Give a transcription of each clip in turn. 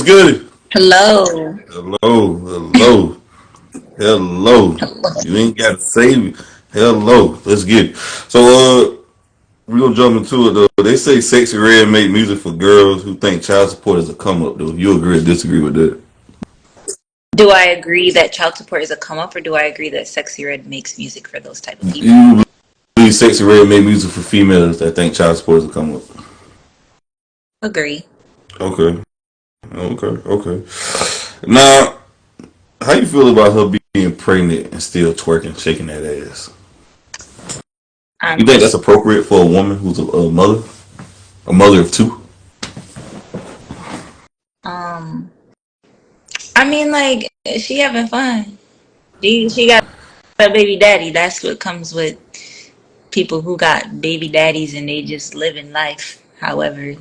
good? Hello. Hello, hello, hello. You ain't gotta say me. Hello. Let's get it. So we gonna jump into it though. They say Sexy Red make music for girls who think child support is a come up though. You agree or disagree with that? Do I agree that child support is a come up, or do I agree that Sexy Red makes music for those type of people? You believe Sexy Red make music for females that think child support is a come up? Agree. Okay. Okay. Now, how you feel about her being pregnant and still twerking, shaking that ass? I'm You think that's just appropriate for a woman who's a mother of two? um I mean, like, she having fun. She got a baby daddy. That's what comes with people who got baby daddies and they just living life. However,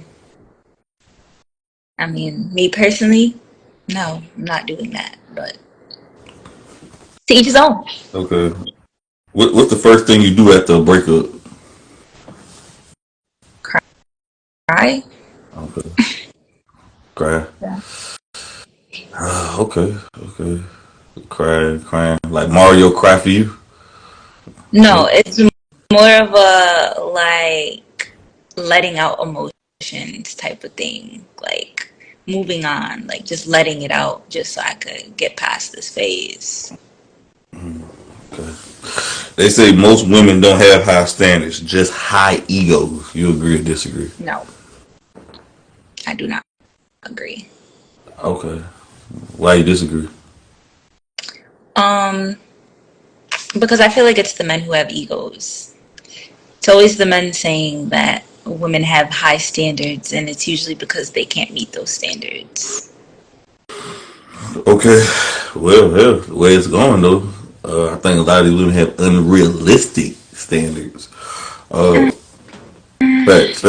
I mean, me personally, no, I'm not doing that. But to each his own. Okay. What's the first thing you do after a breakup? Cry? Okay. Cry. Yeah. Okay. Crying. Like Mario cry for you? No, No. it's more of a like letting out emotions type of thing. Like moving on, like just letting it out just so I could get past this phase. Okay. They say most women don't have high standards, just high egos. You agree or disagree? No, I do not agree. Okay. Why you disagree? Um, because I feel like it's the men who have egos. It's always the men saying that women have high standards, and it's usually because they can't meet those standards. Okay. Well, the way it's going though, I think a lot of these women have unrealistic standards. Uh, facts.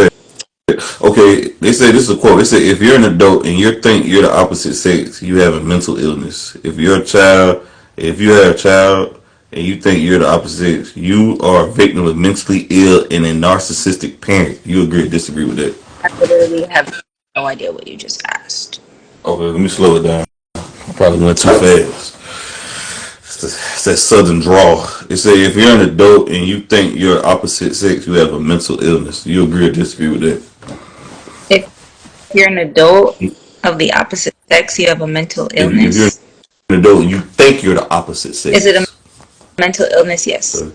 Okay, they say this is a quote. They say if you're an adult and you think you're the opposite sex, you have a mental illness. If you have a child and you think you're the opposite sex, you are a victim of mentally ill and a narcissistic parent. You agree or disagree with that? I literally have no idea what you just asked. Okay, let me slow it down. I probably went too fast. It's that southern drawl. They say if you're an adult and you think you're opposite sex, you have a mental illness. You agree or disagree with that? If you're an adult of the opposite sex, you have a mental If you're illness. an adult and you think you're the opposite Is it a sex. mental illness? Yes. So,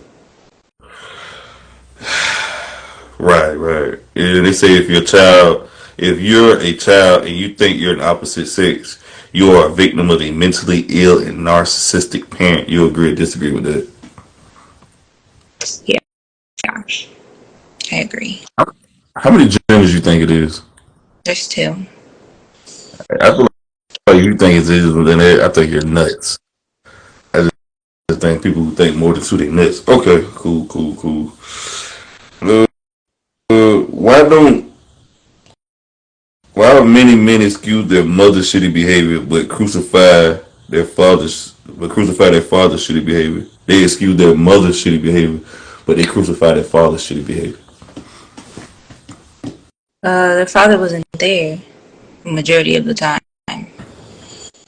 right. And they say if you're a child and you think you're an opposite sex, you are a victim of a mentally ill and narcissistic parent. You agree or disagree with that? Yeah, I agree. How many genders you think it is? There's two. I feel like you think it's is, but then I think you're nuts. I just think people who think more than two, they nuts. Okay, cool. Why don't Why do many men excuse their mother's shitty behavior but crucify their father's shitty behavior? They excuse their mother's shitty behavior, but they crucify their father's shitty behavior. Their father wasn't there majority of the time.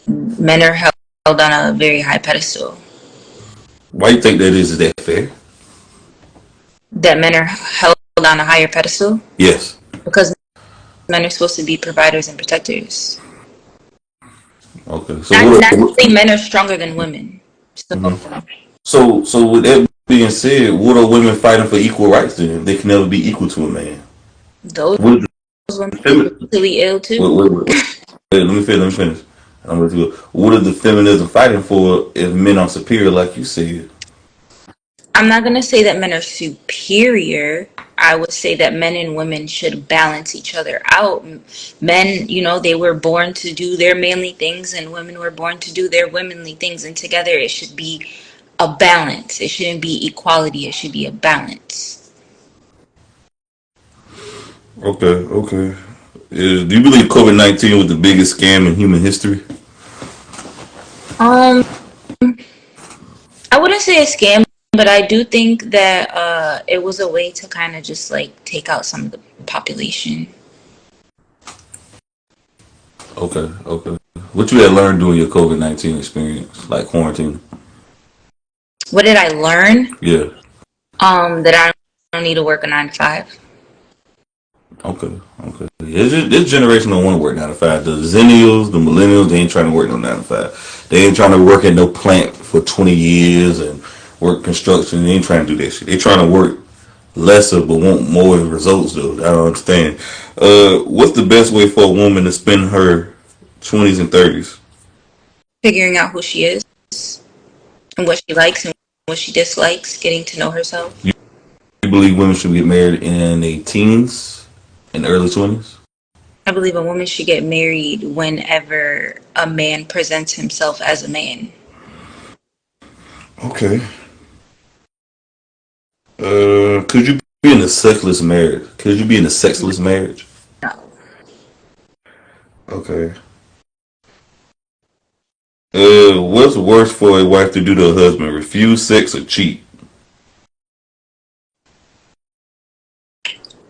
Men are held on a very high pedestal. Why you think that is? Is that fair? That men are held on a higher pedestal Yes. because men are supposed to be providers and protectors. Okay. Not to say men are stronger than women. So So with that being said, what are women fighting for equal rights then? They can never be equal to a man. those What is women the are femi- mentally ill wait, too. wait, wait, let me finish. I'm gonna do it. What is the feminism fighting for if men are superior, like you said? I'm not gonna say that men are superior. I would say that men and women should balance each other out. Men, they were born to do their manly things, and women were born to do their womanly things, and together it should be a balance. It shouldn't be equality. It should be a balance. Okay. Do you believe COVID-19 was the biggest scam in human history? Um, I wouldn't say a scam, but I do think that it was a way to kind of just like take out some of the population. Okay, okay. What you had learned during your COVID-19 experience, like quarantine? What did I learn? Yeah. That I don't need to work a 9 to 5. Okay, okay. This generation don't want to work 9 to 5. The Zennials, the Millennials, they ain't trying to work no 9 to 5. They ain't trying to work at no plant for 20 years and work construction. They ain't trying to do that shit. They trying to work lesser but want more results though. I don't understand. What's the best way for a woman to spend her 20s and 30s? Figuring out who she is and what she likes and what she dislikes, getting to know herself. You believe women should get married in their teens and early 20s? I believe a woman should get married whenever a man presents himself as a man. Okay. Could you be in a sexless marriage? Could you be in a sexless marriage? No. Okay. What's worse for a wife to do to her husband? Refuse sex or cheat?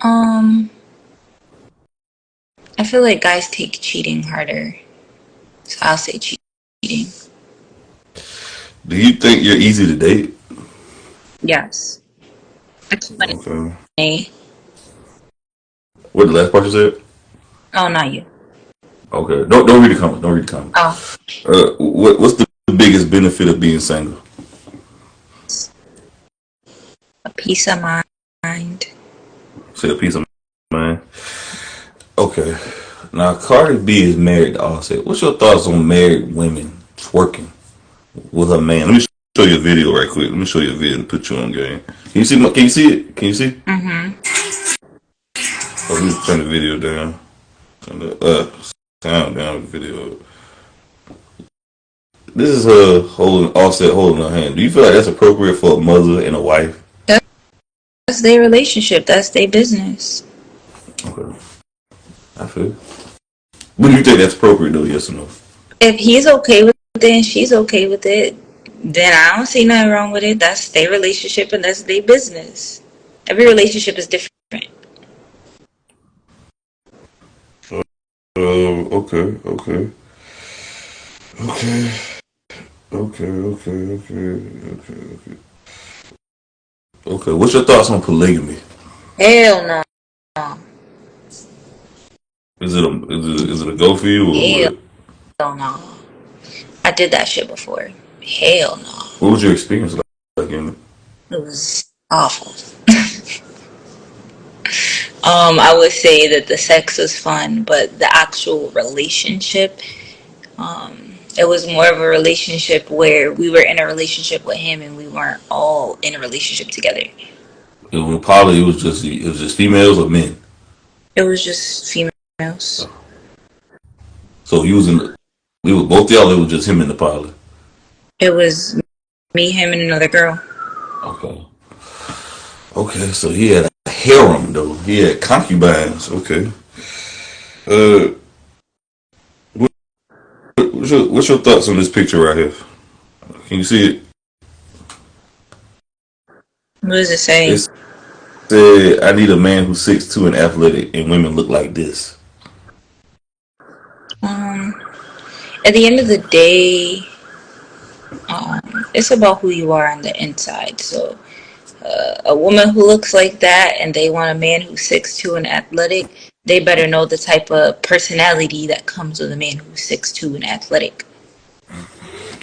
Um, I feel like guys take cheating harder, so I'll say cheating. Do you think you're easy to date? Yes. A Okay. Q&A. What the last part you said? Oh, not you. Okay. Don't read the comments. Don't read the comments. Oh, What's the biggest benefit of being single? a peace of mind. Say a peace of mind. Okay. Now Cardi B is married to Offset. What's your thoughts on married women twerking with her man? Let me show you a video right quick. Let me show you a video to put you on game. Can you see? Can you see it? Can you see? Mm-hmm. Oh, let me turn the video down. Turn the sound down. The video. This is her holding Offset holding her hand. Do you feel like that's appropriate for a mother and a wife? That's their relationship. That's their business. Okay, I feel. But do you think that's appropriate though? Yes or no? If he's okay with it and she's okay with it, then I don't see nothing wrong with it. That's their relationship and that's their business. Every relationship is different. Okay, okay, okay, okay. Okay, what's your thoughts on polygamy? Hell no. Is it a go for you or Hell what? no. I did that shit before. Hell no. What was your experience like in it? It was awful. I would say that the sex was fun, but the actual relationship, it was more of a relationship where we were in a relationship with him and we weren't all in a relationship together. When poly, it was just females or men. It was just females. So he was in. We were both y'all. It was just him in the poly. It was me, him, and another girl. Okay. Okay. So he had a harem though. He had concubines. Okay. Uh, what's your thoughts on this picture right here? Can you see it? What does it It say? said, "I need a man who's 6'2" and athletic, and women look like this." Um, at the end of the day, it's about who you are on the inside. So, a woman who looks like that and they want a man who's 6'2" and athletic, they better know the type of personality that comes with a man who's 6'2" and athletic.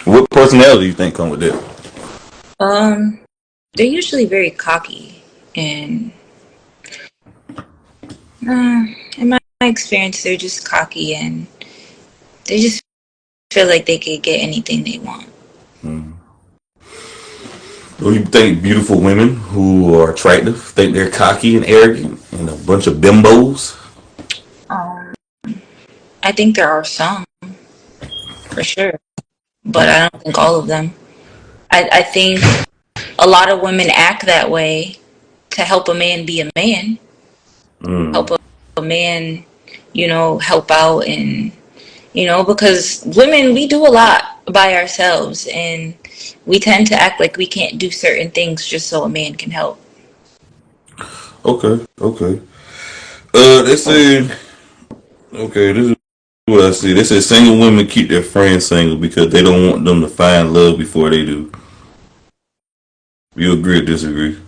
What personality do you think come with that? Um, they're usually very cocky, and in my experience, they're just cocky and they just feel like they could get anything they want. Do you think beautiful women who are attractive think they're cocky and arrogant and a bunch of bimbos? Um, I think there are some for sure, but I don't think all of them. I think a lot of women act that way to help a man be a man, help Mm. a man, help out and, because women, we do a lot by ourselves and we tend to act like we can't do certain things just so a man can help. Okay, okay. They say, okay, this is Well, I see. They say single women keep their friends single because they don't want them to find love before they do. You agree or disagree?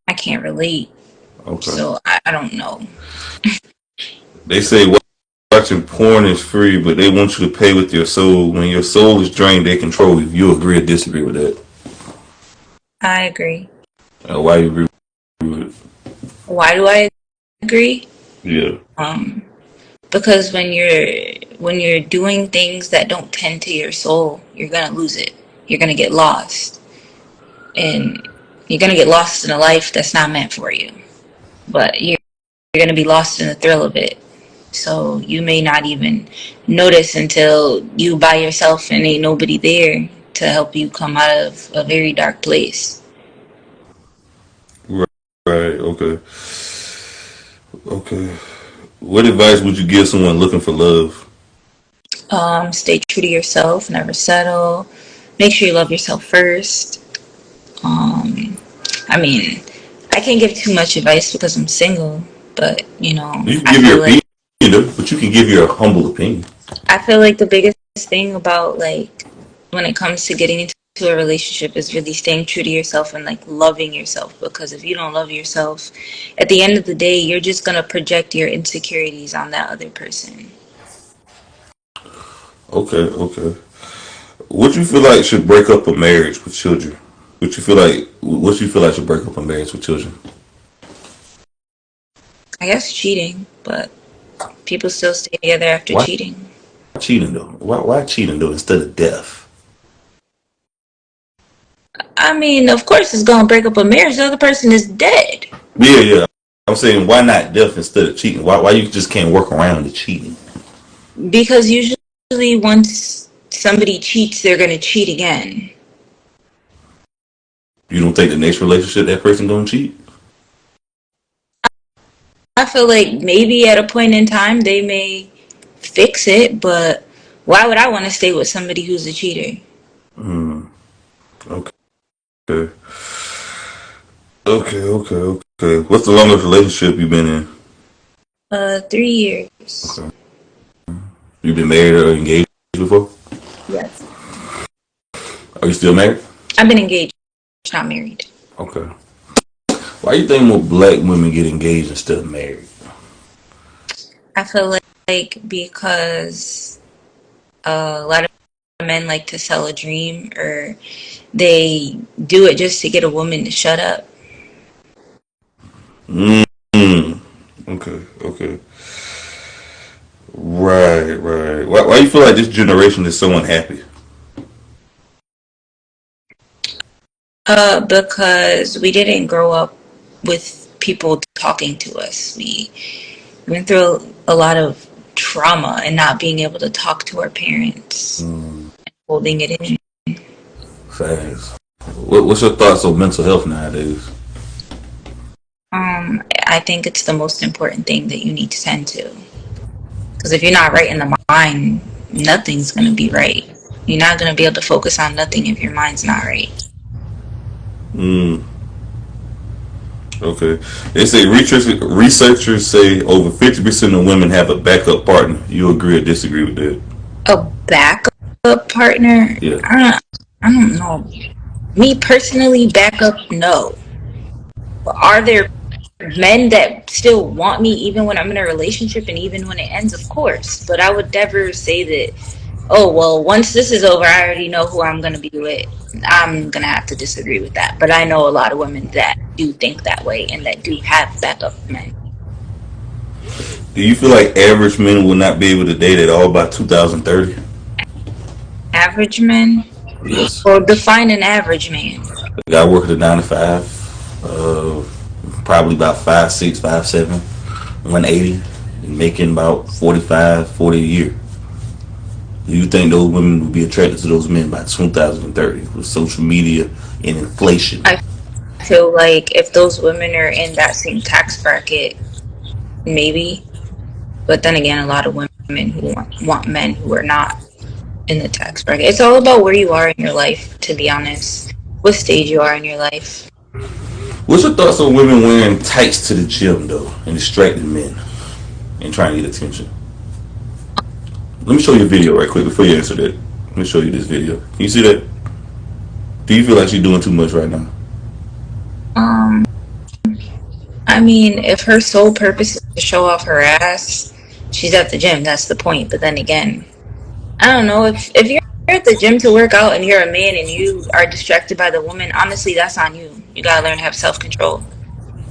I can't relate, Okay. so I don't know. They say watching porn is free, but they want you to pay with your soul. When your soul is drained, they control you. You agree or disagree with that? I agree. Why you agree with it? Why do I agree? Yeah. Um, because when you're doing things that don't tend to your soul, you're gonna lose it. You're gonna get lost, and you're gonna get lost in a life that's not meant for you. But you're gonna be lost in the thrill of it. So you may not even notice until you by yourself and ain't nobody there to help you come out of a very dark place. Right. Right. Okay. Okay. What advice would you give someone looking for love? Stay true to yourself, never settle. Make sure you love yourself first. Um, I mean, I can't give too much advice because I'm single, but You can I give feel your like opinion, but you can give your humble opinion. the biggest thing about like when it comes to getting into a relationship is really staying true to yourself and like loving yourself, because if you don't love yourself, at the end of the day, you're just gonna project your insecurities on that other person. Okay. Okay. What you feel like should break up a marriage with children? What you feel like should break up a marriage with children? I guess cheating, but people still stay together after Why cheating. cheating though? Why cheating though instead of death? I mean, of course it's gonna break up a marriage. The other person is dead. Yeah, yeah. I'm saying why not death instead of cheating? Why you just can't work around the cheating? Because usually once somebody cheats, they're gonna cheat again. You don't think the next relationship that person gonna cheat? I feel like maybe at a point in time they may fix it, but why would I want to stay with somebody who's a cheater? Hmm. Okay. Okay. Okay. Okay. What's the longest relationship you've been in? 3 years. Okay. You've been married or engaged before? Yes. Are you still married? I've been engaged, not married. Okay. Why do you think more black women get engaged instead of married? I feel like because a lot of men like to sell a dream, or they do it just to get a woman to shut up. Mm. Okay. Okay. Right. Right. Why you feel like this generation is so unhappy? Because we didn't grow up with people talking to us. We went through a lot of trauma and not being able to talk to our parents, Mm. holding it in. Fast. What's your thoughts on mental health nowadays? I think it's the most important thing that you need to tend to. Because if you're not right in the mind, nothing's going to be right. You're not going to be able to focus on nothing if your mind's not right. Mm. Okay. They say researchers say over 50% of women have a backup partner. You agree or disagree with that? A backup partner? Yeah. I don't know. Me personally, backup, no. But are there men that still want me even when I'm in a relationship and even when it ends? Of course. But I would never say that, oh, well, once this is over, I already know who I'm going to be with. I'm going to have to disagree with that. But I know a lot of women that do think that way and that do have backup men. Do you feel like average men will not be able to date at all by 2030? Average men? Yes. Or define an average man. The guy working a 9 to 5, probably about 5'6", 5'7", 180, and making about 45, 40 a year. Do you think those women will be attracted to those men by 2030 with social media and inflation? I feel like if those women are in that same tax bracket, maybe. But then again, a lot of women who want men who are not in the tax bracket. It's all about where you are in your life, to be honest. What stage you are in your life. What's your thoughts on women wearing tights to the gym though and distracting men and trying to get attention? Let me show you a video right quick before you answer that. Let me show you this video. Can you see that? Do you feel like she's doing too much right now? Um, I mean, if her sole purpose is to show off her ass, she's at the gym. That's the point. But then again, I don't know if you're at the gym to work out and you're a man and you are distracted by the woman. Honestly, that's on you. You gotta learn to have self control.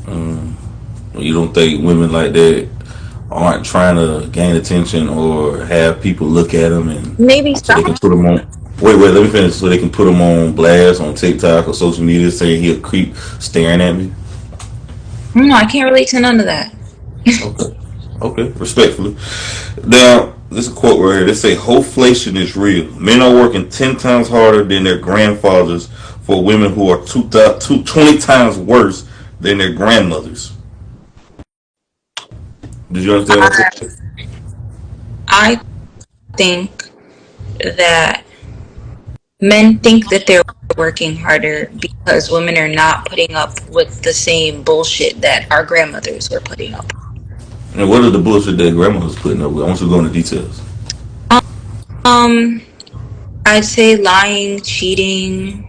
Um, you don't think women like that aren't trying to gain attention or have people look at them and Maybe so they can some. put them on. Wait, let me finish. So they can put them on blast on TikTok or social media, saying he a creep staring at me. No, I can't relate to none of that. Okay, okay, respectfully. Now, this is a quote right here. They say, "Hoflation is real. Men are working 10 times harder than their grandfathers for women who are 20 times worse than their grandmothers." Did you understand what I I, said? I think that men think that they're working harder because women are not putting up with the same bullshit that our grandmothers were putting up. And what are the bullshit that grandma's putting up with? I want you to go into details. Um, I'd say lying, cheating,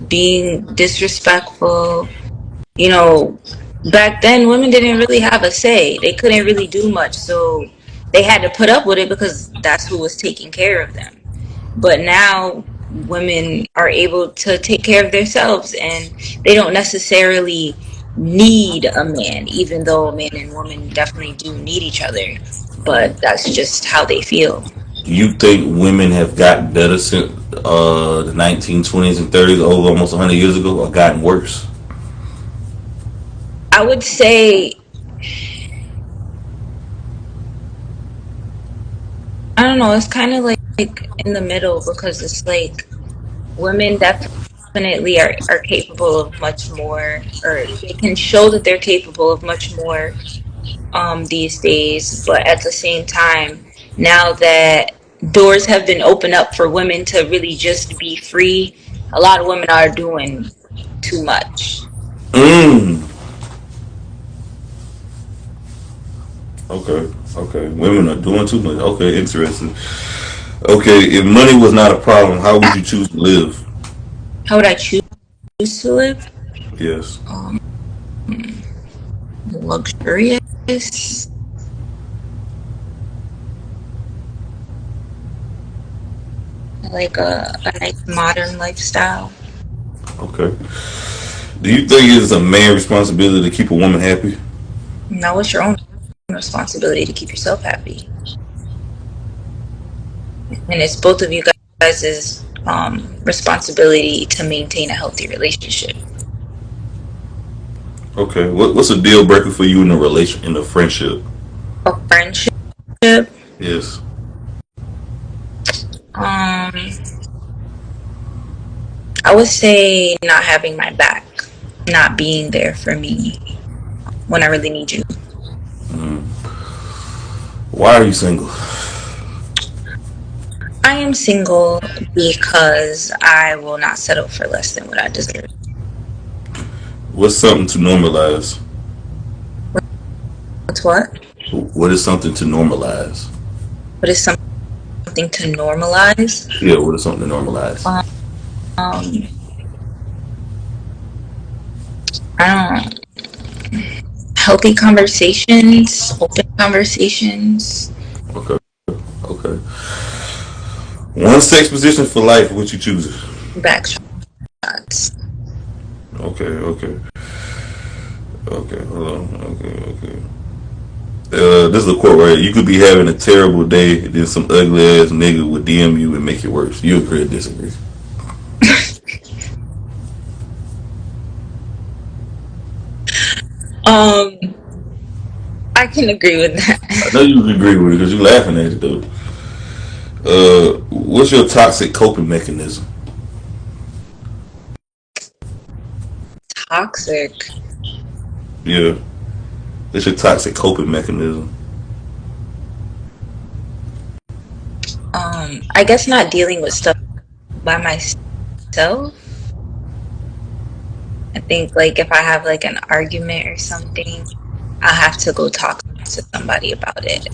being disrespectful. You know, back then women didn't really have a say. They couldn't really do much, so they had to put up with it because that's who was taking care of them. But now women are able to take care of themselves and they don't necessarily need a man, even though man and woman definitely do need each other. But that's just how they feel. You think women have gotten better since the 1920s and 30s, over almost 100 years ago, or gotten worse? I would say, I don't know, it's kind of like in the middle because it's like women definitely are capable of much more, or they can show that they're capable of much more these days. But at the same time, now that doors have been opened up for women to really just be free, a lot of women are doing too much. Mm. Okay, okay. Women are doing too much. Okay, interesting. Okay, if money was not a problem, how would you choose to live? How would I choose to live? Yes. Um, luxurious, like a nice modern lifestyle. Okay. Do you think it's a man's responsibility to keep a woman happy? Now it's your own responsibility to keep yourself happy, and it's both of you guys' responsibility to maintain a healthy relationship. Okay. What's a deal breaker for you in a relation in a friendship? A friendship, Yes. um, I would say not having my back, not being there for me when I really need you. Mm. Why are you single? I am single because I will not settle for less than what I deserve. What's something to normalize? What's what? What is something to normalize? What is something to normalize? Yeah, what is something to normalize? Um, I don't. Healthy conversations, open conversations. Okay, okay. One sex position for life, what you choosing? Back shots. Okay, okay, okay. Hold on. Okay, okay. This is a quote right here. You could be having a terrible day, then some ugly ass nigga would DM you and make it worse. You agree or disagree? um, I can agree with I that. know you agree with it because you're laughing at it though. What's your toxic coping mechanism? Toxic. Yeah, it's your toxic coping mechanism. I guess not dealing with stuff by myself. I think like if I have like an argument or something, I have to go talk to somebody about it.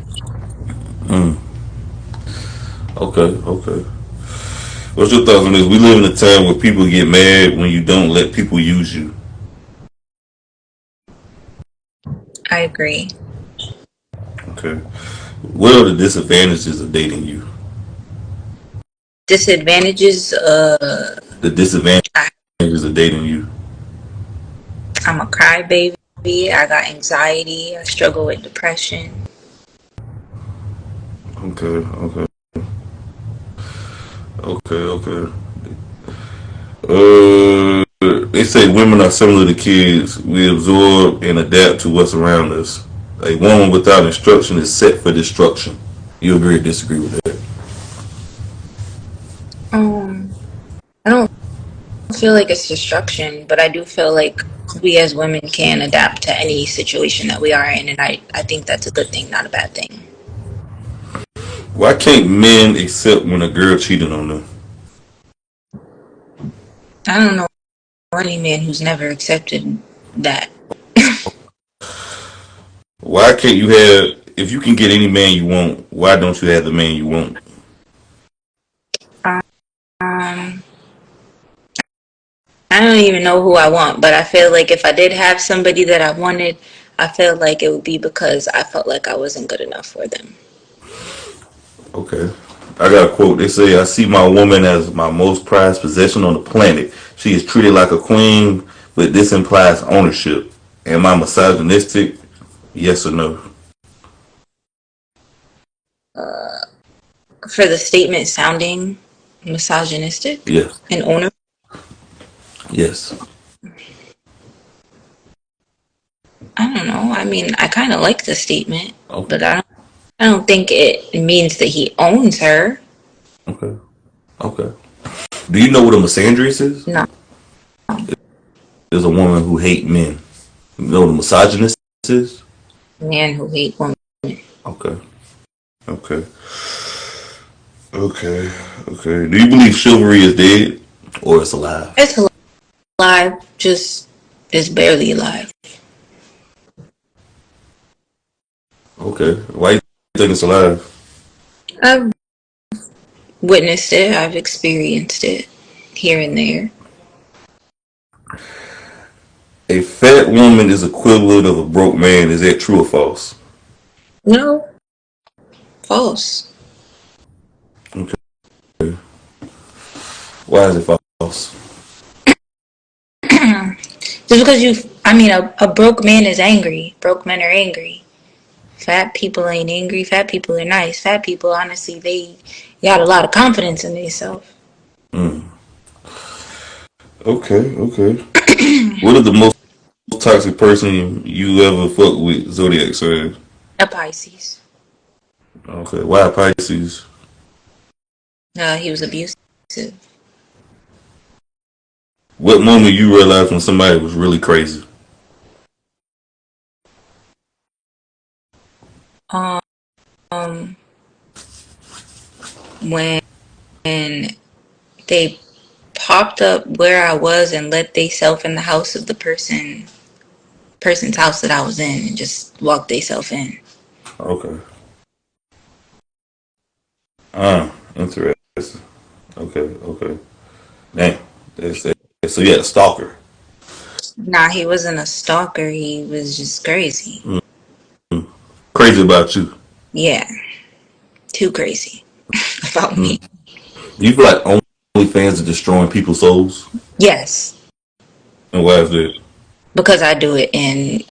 Mm. Okay, okay. What's your thoughts on this? We live in a time where people get mad when you don't let people use you. I agree. Okay. What are the disadvantages of dating you? Disadvantages, The disadvantages I, of dating you. I'm a crybaby. I got anxiety. I struggle with depression. Okay, okay, okay, okay. They say women are similar to kids. We absorb and adapt to what's around us. A woman without instruction is set for destruction. You agree or disagree with that? Um, I don't feel like it's destruction, but I do feel like we as women can adapt to any situation that we are in, and I think that's a good thing, not a bad thing. Why can't men accept when a girl cheated on them? I don't know any man who's never accepted that. Why can't you have, if you can get any man you want, why don't you have the man you want? Um, I don't even know who I want, but I feel like if I did have somebody that I wanted, I feel like it would be because I felt like I wasn't good enough for them. Okay. I got a quote. They say, I see my woman as my most prized possession on the planet. She is treated like a queen, but this implies ownership. Am I misogynistic? Yes or no? For the statement sounding misogynistic Yes. and owner, Yes. I don't know. I mean, I kind of like the statement, Okay. but I don't think it means that he owns her. Okay. Okay. Do you know what a misandrist is? No, There's a woman who hate men. You know what a misogynist is? man who hate women. Okay. Okay. Okay. Okay. Do you believe chivalry is dead or it's alive? It's alive, just it's barely alive. Okay. Why you think it's alive? I've witnessed it. I've experienced it here and there. A fat woman is equivalent of a broke man. Is that true or false? No, false. Okay. Why is it false? Just because I mean, a broke man is angry. Broke men are angry. Fat people ain't angry. Fat people are nice. Fat people, honestly, they got a lot of confidence in themselves. Mm. Okay. Okay. What is the most toxic person you ever fucked with? Zodiac sign. A Pisces. Okay. Why Pisces? He was abusive. What moment you realized when somebody was really crazy? Um, when they popped up where I was and let theyself in the house of the person's house that I was in and just walked theyself in. Okay. Interesting. Okay. Okay. Damn. That's that. So yeah, stalker. Nah, he wasn't a stalker. He was just crazy. Mm. Crazy about you. Yeah, too crazy about Mm. me. Do you feel like OnlyFans are destroying people's souls? Yes, And why is that? because I do it and